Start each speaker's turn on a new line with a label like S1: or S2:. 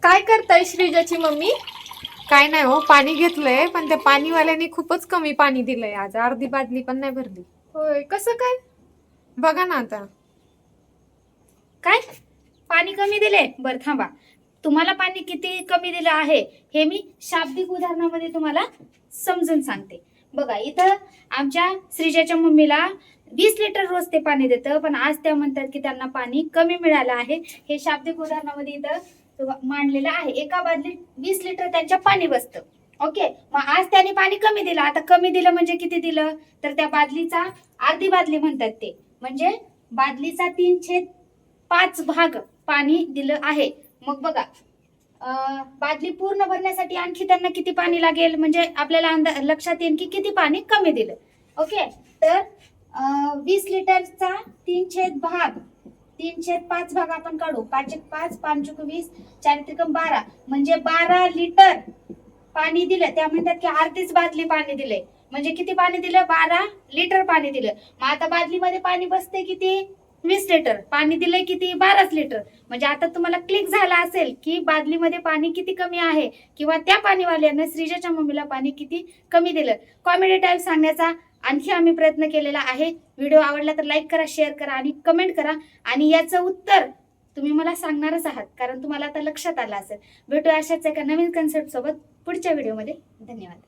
S1: काय करताय श्रीजाची मम्मी?
S2: काय नाही हो, पाणी घेतलंय पण त्या पाणीवाल्याने खूपच कमी पाणी दिलंय. आज अर्धी बादली पण नाही भरली.
S1: होय, कसं काय?
S2: बघा ना आता.
S3: काय पाणी कमी दिले? बरं थांबा, तुम्हाला पाणी किती कमी दिलं आहे हे मी शाब्दिक उदाहरणामध्ये तुम्हाला समजून सांगते. बघा, इथं आमच्या श्रीजाच्या मम्मीला 20 लिटर रोज ते पाणी देतं, पण आज त्या म्हणतात की त्यांना पाणी कमी मिळालं आहे. हे शाब्दिक उदाहरणामध्ये इथं मांडलेलं आहे. एका बादलीत 20 लिटर त्यांच्या पाणी बसतं. ओके, मग आज त्यांनी पाणी कमी दिलं. आता कमी दिलं म्हणजे किती दिलं? तर त्या बादलीचा अर्धी बादली म्हणतात ते, म्हणजे बादलीचा 3/5 भाग पाणी दिलं आहे. मग बघा, बादली पूर्ण भरण्यासाठी आणखी त्यांना किती पाणी लागेल, म्हणजे आपल्याला लक्षात येईल की किती पाणी कमी दिलं. ओके, तर 20 लिटरचा 3/5 भाग आपण काढू. 5 5 20 4 12, म्हणजे 12 लिटर पाणी दिलं. त्या म्हणतात की अर्धीच बादली पाणी दिले, म्हणजे किती पाणी दिलं? 12 लिटर पाणी दिलं. मग आता बादलीमध्ये पाणी बसते किती? 20 लिटर. पाणी दिलंय किती? 12 लिटर. म्हणजे आता तुम्हाला क्लिक झाला असेल की बादलीमध्ये पाणी किती कमी आहे, किंवा त्या पाणीवाल्यानं श्रीजाच्या मम्मीला पाणी किती कमी दिलं. कॉमेडी टाईप सांगण्याचा आणखी आम्ही प्रयत्न केलेला आहे. व्हिडिओ आवडला तर लाईक करा, शेअर करा आणि कमेंट करा. आणि याचं उत्तर तुम्ही मला सांगणारच आहात, कारण तुम्हाला आता लक्षात आलं असेल. भेटूया अशाच एका नवीन कन्सेप्ट सोबत पुढच्या व्हिडिओमध्ये. धन्यवाद.